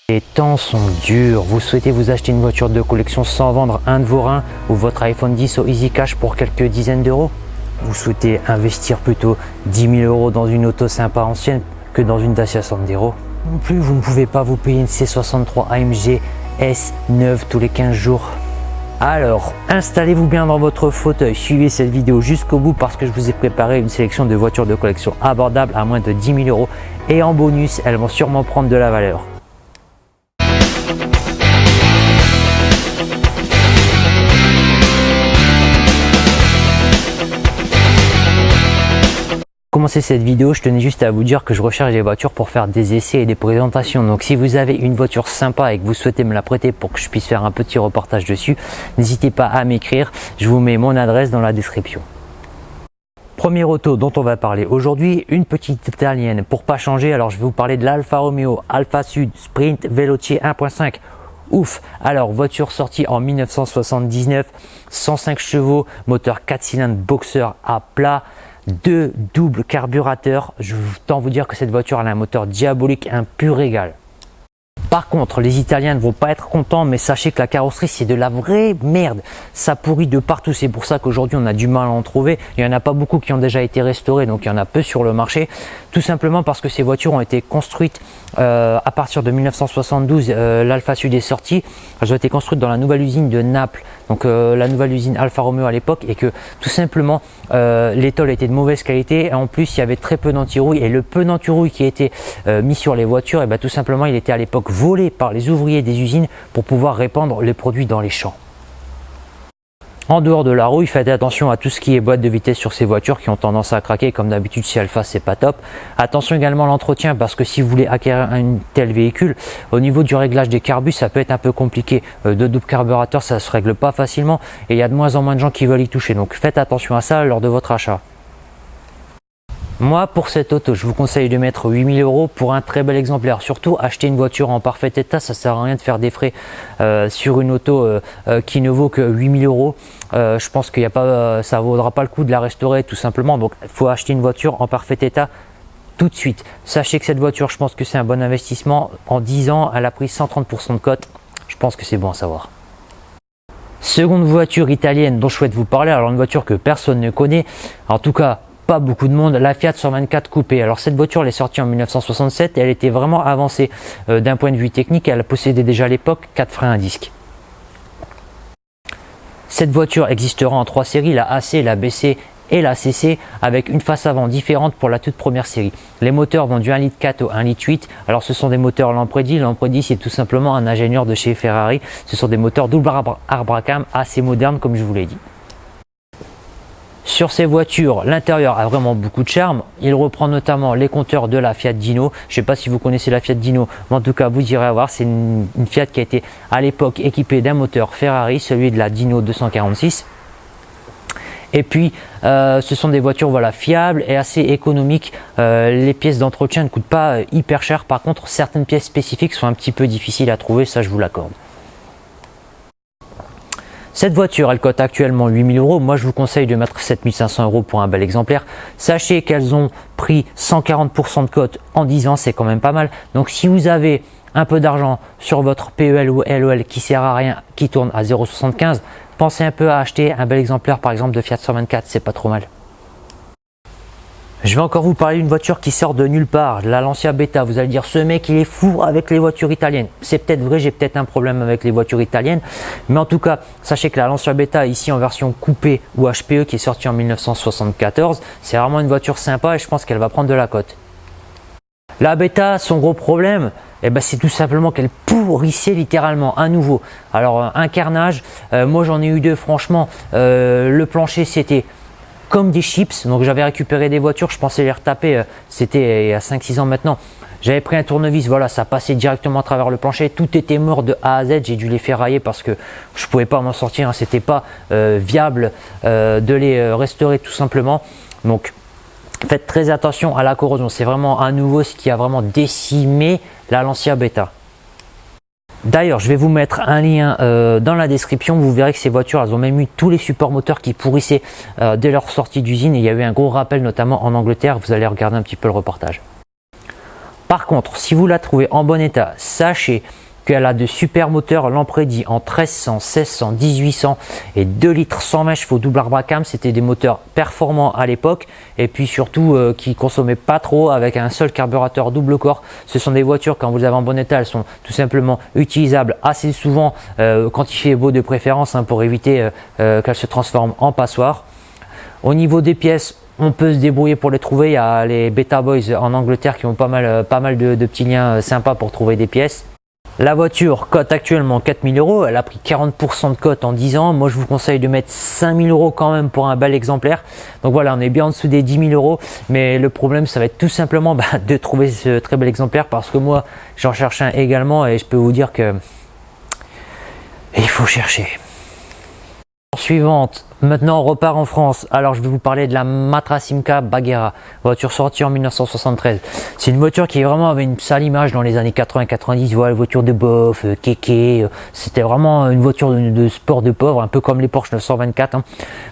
Les temps sont durs, vous souhaitez vous acheter une voiture de collection sans vendre un de vos reins ou votre iPhone 10 au Easy Cash pour quelques dizaines d'euros? Vous souhaitez investir plutôt 10 000 euros dans une auto sympa ancienne que dans une Dacia Sandero? Non plus, vous ne pouvez pas vous payer une C63 AMG S9 tous les 15 jours. Alors, installez-vous bien dans votre fauteuil, suivez cette vidéo jusqu'au bout parce que je vous ai préparé une sélection de voitures de collection abordables à moins de 10 000 euros et en bonus, elles vont sûrement prendre de la valeur. Pour commencer cette vidéo, je tenais juste à vous dire que je recherche des voitures pour faire des essais et des présentations. Donc si vous avez une voiture sympa et que vous souhaitez me la prêter pour que je puisse faire un petit reportage dessus, n'hésitez pas à m'écrire. Je vous mets mon adresse dans la description. Première auto dont on va parler aujourd'hui, une petite italienne. Pour pas changer, alors je vais vous parler de l'Alfa Romeo Alfa Sud Sprint Veloce 1.5. Ouf! Alors, voiture sortie en 1979, 105 chevaux, moteur 4 cylindres boxer à plat, 2 doubles carburateurs. Je tends à vous dire que cette voiture a un moteur diabolique, un pur régal. Par contre, les Italiens ne vont pas être contents, mais sachez que la carrosserie, c'est de la vraie merde. Ça pourrit de partout. C'est pour ça qu'aujourd'hui, on a du mal à en trouver. Il n'y en a pas beaucoup qui ont déjà été restaurés, donc il y en a peu sur le marché. Tout simplement parce que ces voitures ont été construites à partir de 1972. L'Alfa Sud est sortie. Elles ont été construites dans la nouvelle usine de Naples, donc la nouvelle usine Alfa Romeo à l'époque, et que tout simplement, les tôles étaient de mauvaise qualité. Et en plus, il y avait très peu d'antirouille. Et le peu d'antirouille qui était mis sur les voitures, et ben, tout simplement, il était à l'époque volé par les ouvriers des usines pour pouvoir répandre les produits dans les champs. En dehors de la rouille, faites attention à tout ce qui est boîte de vitesse sur ces voitures qui ont tendance à craquer, comme d'habitude chez Alfa, c'est pas top. Attention également à l'entretien parce que si vous voulez acquérir un tel véhicule, au niveau du réglage des carbus, ça peut être un peu compliqué. De double carburateur, ça se règle pas facilement et il y a de moins en moins de gens qui veulent y toucher. Donc faites attention à ça lors de votre achat. Moi, pour cette auto, je vous conseille de mettre 8 000 euros pour un très bel exemplaire. Surtout, acheter une voiture en parfait état, ça sert à rien de faire des frais sur une auto qui ne vaut que 8 000 euros. Je pense qu'il y a pas, ça vaudra pas le coup de la restaurer tout simplement. Donc, il faut acheter une voiture en parfait état tout de suite. Sachez que cette voiture, je pense que c'est un bon investissement. En 10 ans, elle a pris 130% de cote. Je pense que c'est bon à savoir. Seconde voiture italienne dont je souhaite vous parler. Alors, une voiture que personne ne connaît. En tout cas, pas beaucoup de monde, la Fiat 124 coupé. Alors cette voiture elle est sortie en 1967 et elle était vraiment avancée d'un point de vue technique. Elle possédait déjà à l'époque 4 freins à disque. Cette voiture existera en 3 séries, la AC, la BC et la CC, avec une face avant différente pour la toute première série. Les moteurs vont du 1,4 litre au 1,8 litre. Alors ce sont des moteurs Lampredi. Lampredi c'est tout simplement un ingénieur de chez Ferrari. Ce sont des moteurs double arbre-à-cam assez modernes comme je vous l'ai dit. Sur ces voitures, l'intérieur a vraiment beaucoup de charme. Il reprend notamment les compteurs de la Fiat Dino. Je ne sais pas si vous connaissez la Fiat Dino, mais en tout cas, vous irez voir. C'est une Fiat qui a été à l'époque équipée d'un moteur Ferrari, celui de la Dino 246. Et puis, ce sont des voitures voilà, fiables et assez économiques. Les pièces d'entretien ne coûtent pas hyper cher. Par contre, certaines pièces spécifiques sont un petit peu difficiles à trouver, ça je vous l'accorde. Cette voiture, elle cote actuellement 8 000 euros. Moi, je vous conseille de mettre 7 500 euros pour un bel exemplaire. Sachez qu'elles ont pris 140% de cote en 10 ans, c'est quand même pas mal. Donc, si vous avez un peu d'argent sur votre PEL ou LOL qui sert à rien, qui tourne à 0,75, pensez un peu à acheter un bel exemplaire, par exemple, de Fiat 124, c'est pas trop mal. Je vais encore vous parler d'une voiture qui sort de nulle part, la Lancia Beta. Vous allez dire, ce mec il est fou avec les voitures italiennes. C'est peut-être vrai, j'ai peut-être un problème avec les voitures italiennes. Mais en tout cas, sachez que la Lancia Beta ici en version coupée ou HPE qui est sortie en 1974, c'est vraiment une voiture sympa et je pense qu'elle va prendre de la cote. La Beta, son gros problème, c'est tout simplement qu'elle pourrissait littéralement à nouveau. Alors un carnage, moi j'en ai eu deux franchement, le plancher c'était comme des chips, donc j'avais récupéré des voitures, je pensais les retaper, c'était il y a 5-6 ans maintenant. J'avais pris un tournevis, voilà, ça passait directement à travers le plancher, tout était mort de A à Z, j'ai dû les ferrailler parce que je pouvais pas m'en sortir, hein. C'était pas viable de les restaurer tout simplement. Donc faites très attention à la corrosion, c'est vraiment à nouveau ce qui a vraiment décimé la Lancia Beta. D'ailleurs, je vais vous mettre un lien dans la description. Vous verrez que ces voitures, elles ont même eu tous les supports moteurs qui pourrissaient dès leur sortie d'usine. Il y a eu un gros rappel, notamment en Angleterre. Vous allez regarder un petit peu le reportage. Par contre, si vous la trouvez en bon état, sachez qu'elle a de super moteurs Lampredi en 1300, 1600, 1800 et 2 litres 120 chevaux double Arbacam. C'était des moteurs performants à l'époque et puis surtout qui consommaient pas trop avec un seul carburateur double corps. Ce sont des voitures, quand vous les avez en bon état, elles sont tout simplement utilisables assez souvent quand il fait beau de préférence, hein, pour éviter qu'elles se transforment en passoire. Au niveau des pièces, on peut se débrouiller pour les trouver. Il y a les Beta Boys en Angleterre qui ont pas mal de petits liens sympas pour trouver des pièces. La voiture cote actuellement 4 000 €, elle a pris 40% de cote en 10 ans. Moi je vous conseille de mettre 5 000 € quand même pour un bel exemplaire. Donc voilà, on est bien en dessous des 10 000 €. Mais le problème, ça va être tout simplement de trouver ce très bel exemplaire, parce que moi j'en cherche un également et je peux vous dire que il faut chercher. Suivante, maintenant on repart en France. Alors je vais vous parler de la Matra Simca Baghera, voiture sortie en 1973. C'est une voiture qui vraiment avait une sale image dans les années 80-90, voilà, voiture de bof, kéké. C'était vraiment une voiture de sport de pauvre, un peu comme les Porsche 924, hein.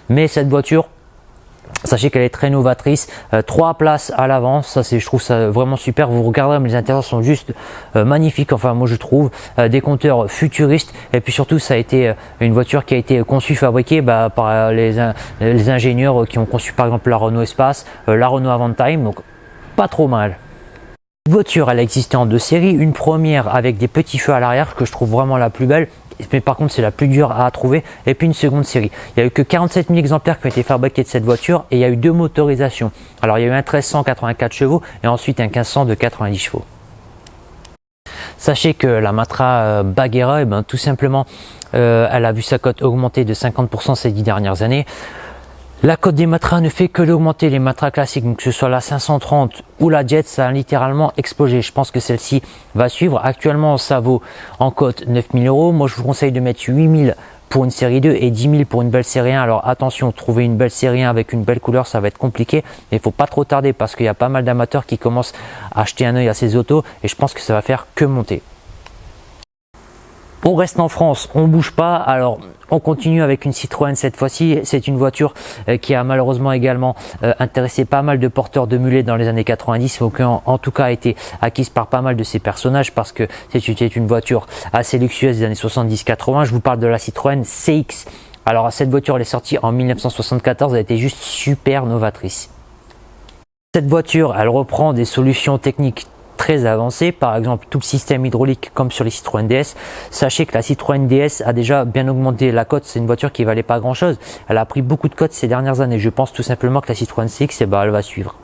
Mais cette voiture, sachez qu'elle est très novatrice, 3 places à l'avant, ça c'est, je trouve ça vraiment super. Vous regarderez, mais les intérieurs sont juste magnifiques, enfin moi je trouve, des compteurs futuristes, et puis surtout ça a été une voiture qui a été conçue, fabriquée par les ingénieurs qui ont conçu par exemple la Renault Espace, la Renault Avantime, donc pas trop mal. Cette voiture, elle existait en 2 séries, une première avec des petits feux à l'arrière que je trouve vraiment la plus belle, mais par contre c'est la plus dure à trouver, et puis une seconde série. Il n'y a eu que 47 000 exemplaires qui ont été fabriqués de cette voiture, et il y a eu 2 motorisations. Alors il y a eu un 1300 84 chevaux et ensuite un 1500 de 90 chevaux. Sachez que la Matra Baghera, tout simplement, elle a vu sa cote augmenter de 50% ces 10 dernières années. La cote des Matra ne fait que d'augmenter. Les Matra classiques, donc que ce soit la 530 ou la Jet, ça a littéralement explosé. Je pense que celle-ci va suivre. Actuellement, ça vaut en cote 9 000 €. Moi, je vous conseille de mettre 8 000 pour une série 2 et 10 000 pour une belle série 1. Alors attention, trouver une belle série 1 avec une belle couleur, ça va être compliqué. Mais il ne faut pas trop tarder, parce qu'il y a pas mal d'amateurs qui commencent à acheter un œil à ces autos, et je pense que ça va faire que monter. On reste en France, on bouge pas. Alors on continue avec une Citroën cette fois-ci. C'est une voiture qui a malheureusement également intéressé pas mal de porteurs de mulets dans les années 90, ou qui en tout cas a été acquise par pas mal de ces personnages, parce que c'était une voiture assez luxueuse des années 70-80. Je vous parle de la Citroën CX. Alors cette voiture, elle est sortie en 1974, elle était juste super novatrice. Cette voiture, elle reprend des solutions techniques très avancé, par exemple tout le système hydraulique comme sur les Citroën DS. Sachez que la Citroën DS a déjà bien augmenté la cote. C'est une voiture qui valait pas grand chose, elle a pris beaucoup de cotes ces dernières années. Je pense tout simplement que la Citroën CX, elle va suivre.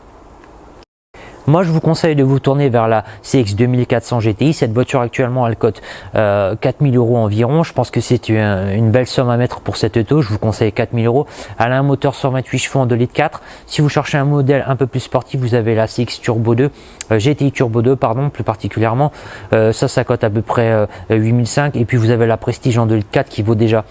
Moi, je vous conseille de vous tourner vers la CX 2400 GTI. Cette voiture actuellement, elle cote 4 000 € environ. Je pense que c'est une belle somme à mettre pour cette auto. Je vous conseille 4 000 €. Elle a un moteur 128 chevaux en 2,4 litres. Si vous cherchez un modèle un peu plus sportif, vous avez la CX Turbo 2, GTI Turbo 2, pardon, plus particulièrement. Ça cote à peu près 8 500. Et puis vous avez la Prestige en 2,4 litres qui vaut déjà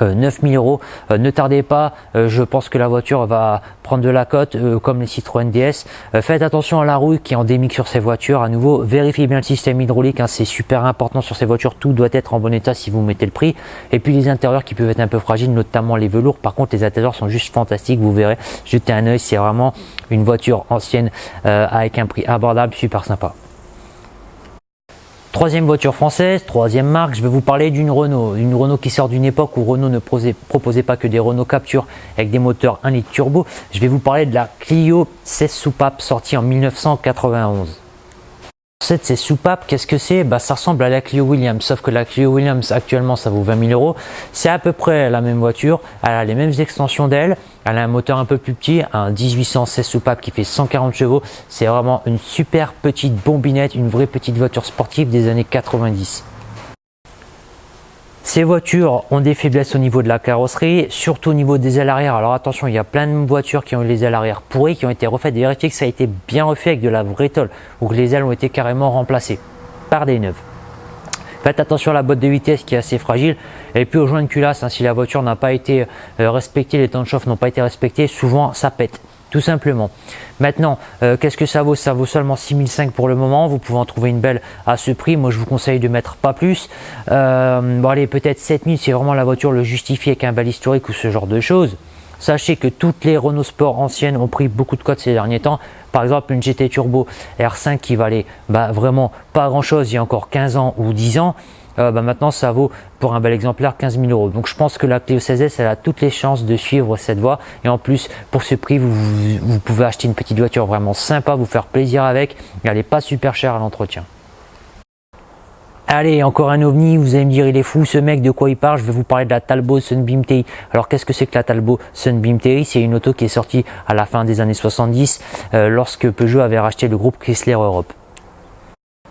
9 000 €. Ne tardez pas, je pense que la voiture va prendre de la cote comme les Citroën DS. Faites attention à la rouille qui est endémique sur ces voitures. À nouveau, vérifiez bien le système hydraulique, hein, c'est super important sur ces voitures. Tout doit être en bon état si vous mettez le prix. Et puis les intérieurs qui peuvent être un peu fragiles, notamment les velours. Par contre, les intérieurs sont juste fantastiques, vous verrez. Jetez un œil, c'est vraiment une voiture ancienne avec un prix abordable, super sympa. Troisième voiture française, troisième marque, je vais vous parler d'une Renault qui sort d'une époque où Renault ne proposait pas que des Renault Capture avec des moteurs 1 litre turbo. Je vais vous parler de la Clio 16 soupape sortie en 1991. Ces soupapes, qu'est-ce que c'est? Ça ressemble à la Clio Williams, sauf que la Clio Williams actuellement ça vaut 20 000 €. C'est à peu près la même voiture, elle a les mêmes extensions d'ailes, elle a un moteur un peu plus petit, un 1816 soupapes qui fait 140 chevaux. C'est vraiment une super petite bombinette, une vraie petite voiture sportive des années 90. Ces voitures ont des faiblesses au niveau de la carrosserie, surtout au niveau des ailes arrière. Alors attention, il y a plein de voitures qui ont eu les ailes arrière pourries, qui ont été refaites. Vérifiez que ça a été bien refait avec de la vraie tôle, ou que les ailes ont été carrément remplacées par des neuves. Faites attention à la boîte de vitesse qui est assez fragile, et puis aux joints de culasse, hein, si la voiture n'a pas été respectée, les temps de chauffe n'ont pas été respectés, souvent ça pète. Tout simplement. Maintenant, qu'est-ce que ça vaut? Ça vaut seulement 6 500 pour le moment. Vous pouvez en trouver une belle à ce prix. Moi, je vous conseille de mettre pas plus. Bon, allez, peut-être 7 000 si vraiment la voiture le justifie avec un bel historique ou ce genre de choses. Sachez que toutes les Renault Sport anciennes ont pris beaucoup de cotes ces derniers temps. Par exemple, une GT Turbo R5 qui valait vraiment pas grand chose il y a encore 15 ans ou 10 ans. Maintenant ça vaut pour un bel exemplaire 15 000 euros. Donc je pense que la Clio 16S elle a toutes les chances de suivre cette voie, et en plus pour ce prix vous pouvez acheter une petite voiture vraiment sympa, vous faire plaisir avec, et elle n'est pas super chère à l'entretien. Allez, encore un ovni, vous allez me dire il est fou ce mec, de quoi il parle? Je vais vous parler de la Talbot Sunbeam TI. Alors qu'est-ce que c'est que la Talbot Sunbeam TI? C'est une auto qui est sortie à la fin des années 70 lorsque Peugeot avait racheté le groupe Chrysler Europe.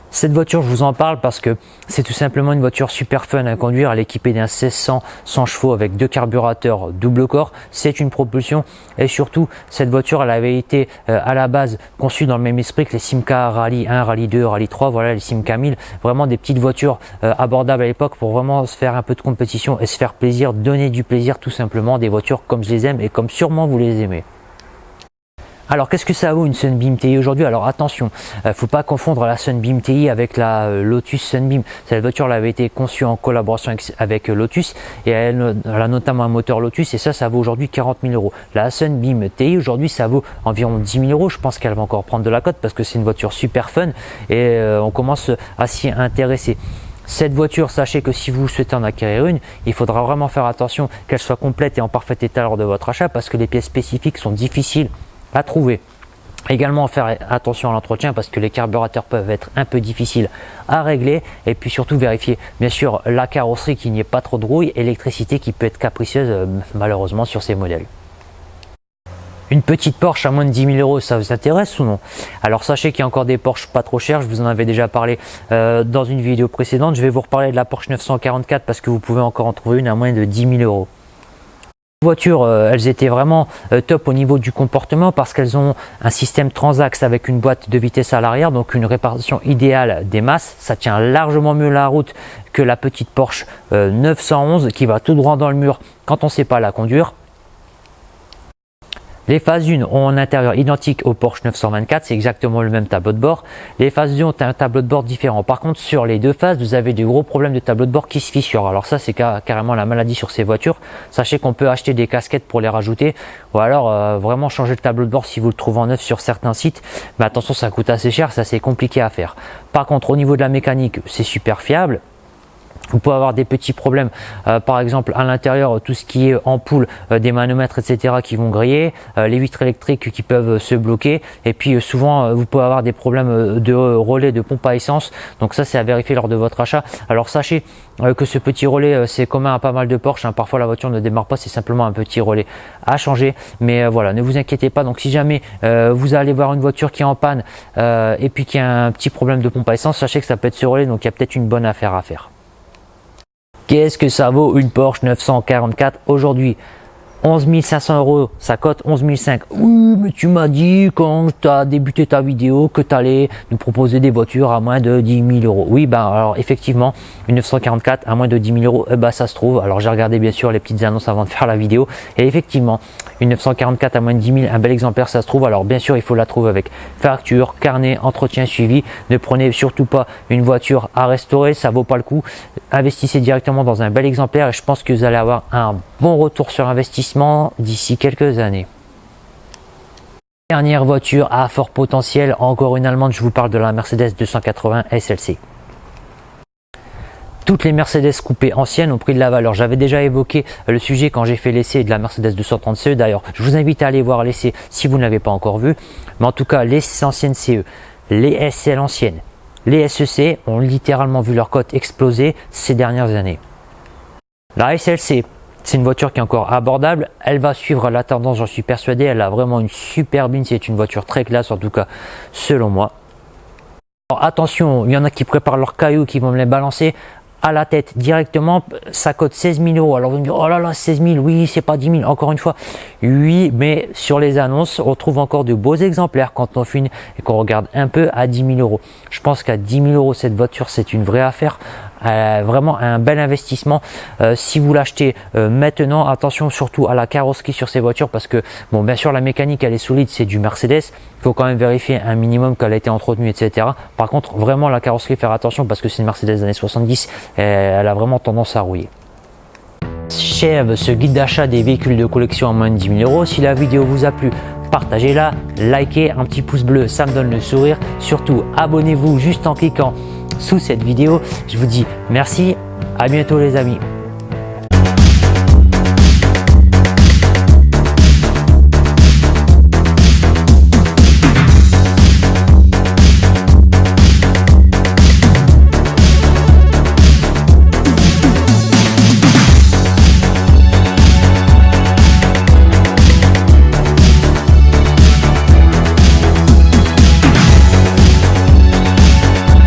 Cette voiture, je vous en parle parce que c'est tout simplement une voiture super fun à conduire. Elle est équipée d'un 1600 100 chevaux avec 2 carburateurs double corps. C'est une propulsion, et surtout cette voiture elle avait été à la base conçue dans le même esprit que les Simca Rally 1, Rally 2, Rally 3, voilà les Simca 1000. Vraiment des petites voitures abordables à l'époque pour vraiment se faire un peu de compétition et se faire plaisir, donner du plaisir tout simplement. Des voitures comme je les aime et comme sûrement vous les aimez. Alors qu'est-ce que ça vaut une Sunbeam TI aujourd'hui? Alors attention, faut pas confondre la Sunbeam TI avec la Lotus Sunbeam. Cette voiture elle avait été conçue en collaboration avec Lotus, et elle a notamment un moteur Lotus, et ça vaut aujourd'hui 40 000 euros. La Sunbeam TI aujourd'hui ça vaut environ 10 000 euros. Je pense qu'elle va encore prendre de la cote parce que c'est une voiture super fun, et on commence à s'y intéresser. Cette voiture, sachez que si vous souhaitez en acquérir une, il faudra vraiment faire attention qu'elle soit complète et en parfait état lors de votre achat, parce que les pièces spécifiques sont difficiles à trouver. Également faire attention à l'entretien parce que les carburateurs peuvent être un peu difficiles à régler, et puis surtout vérifier bien sûr la carrosserie, qu'il n'y ait pas trop de rouille, et l'électricité qui peut être capricieuse malheureusement sur ces modèles. Une petite Porsche à moins de 10 000 euros, ça vous intéresse ou non? Alors sachez qu'il y a encore des Porsche pas trop chers, je vous en avais déjà parlé dans une vidéo précédente. Je vais vous reparler de la Porsche 944 parce que vous pouvez encore en trouver une à moins de 10 000 euros. Les voitures, elles étaient vraiment top au niveau du comportement parce qu'elles ont un système transaxe avec une boîte de vitesse à l'arrière, donc une répartition idéale des masses. Ça tient largement mieux la route que la petite Porsche 911 qui va tout droit dans le mur quand on ne sait pas la conduire. Les phases 1 ont un intérieur identique au Porsche 924, c'est exactement le même tableau de bord. Les phases 2 ont un tableau de bord différent. Par contre, sur les deux phases, vous avez des gros problèmes de tableau de bord qui se fissurent. Alors ça, c'est carrément la maladie sur ces voitures. Sachez qu'on peut acheter des casquettes pour les rajouter, ou alors vraiment changer le tableau de bord si vous le trouvez en neuf sur certains sites. Mais attention, ça coûte assez cher, ça c'est compliqué à faire. Par contre, au niveau de la mécanique, c'est super fiable. Vous pouvez avoir des petits problèmes, par exemple à l'intérieur, tout ce qui est ampoule, des manomètres, etc. qui vont griller, les vitres électriques qui peuvent se bloquer, et puis souvent vous pouvez avoir des problèmes de relais de pompe à essence. Donc ça, c'est à vérifier lors de votre achat. Alors sachez que ce petit relais c'est commun à pas mal de Porsche, hein. Parfois la voiture ne démarre pas, c'est simplement un petit relais à changer, mais voilà, ne vous inquiétez pas. Donc si jamais vous allez voir une voiture qui est en panne et puis qui a un petit problème de pompe à essence, sachez que ça peut être ce relais, donc il y a peut-être une bonne affaire à faire. Qu'est-ce que ça vaut une Porsche 944 aujourd'hui? 11 500 euros, ça cote 11 500. Oui, mais tu m'as dit quand tu as débuté ta vidéo que tu allais nous proposer des voitures à moins de 10 000 euros. Oui, ben alors effectivement, une 944 à moins de 10 000 euros, ça se trouve. Alors j'ai regardé bien sûr les petites annonces avant de faire la vidéo, et effectivement, une 944 à moins de 10 000, un bel exemplaire, ça se trouve. Alors bien sûr, il faut la trouver avec facture, carnet, entretien suivi. Ne prenez surtout pas une voiture à restaurer, ça vaut pas le coup. Investissez directement dans un bel exemplaire, et je pense que vous allez avoir un bon retour sur investissement d'ici quelques années. Dernière voiture à fort potentiel, encore une allemande, je vous parle de la Mercedes 280 SLC. Toutes les Mercedes coupées anciennes ont pris de la valeur. J'avais déjà évoqué le sujet quand j'ai fait l'essai de la Mercedes 230 CE. D'ailleurs, je vous invite à aller voir l'essai si vous ne l'avez pas encore vu. Mais en tout cas, les anciennes CE, les SL anciennes, les SEC ont littéralement vu leur cote exploser ces dernières années. La SLC, c'est une voiture qui est encore abordable. Elle va suivre la tendance, j'en suis persuadé. Elle a vraiment une superbe ligne. C'est une voiture très classe, en tout cas, selon moi. Alors, attention, il y en a qui préparent leurs cailloux, qui vont me les balancer à la tête directement. Ça cote 16 000 euros. Alors vous me direz, oh là là, 16 000, oui, c'est pas 10 000. Encore une fois, oui, mais sur les annonces, on trouve encore de beaux exemplaires quand on filme et qu'on regarde un peu à 10 000 euros. Je pense qu'à 10 000 euros, cette voiture, c'est une vraie affaire. Vraiment un bel investissement si vous l'achetez maintenant. Attention surtout à la carrosserie sur ces voitures, parce que bon, bien sûr la mécanique elle est solide, c'est du Mercedes, il faut quand même vérifier un minimum qu'elle a été entretenue, etc. Par contre, vraiment la carrosserie, faire attention parce que c'est une Mercedes des années 70, elle a vraiment tendance à rouiller. s'achève ce guide d'achat des véhicules de collection à moins de 10 000 euros. Si la vidéo vous a plu, partagez-la, likez, un petit pouce bleu, ça me donne le sourire. Surtout, abonnez-vous juste en cliquant sous cette vidéo. Je vous dis merci, à bientôt les amis.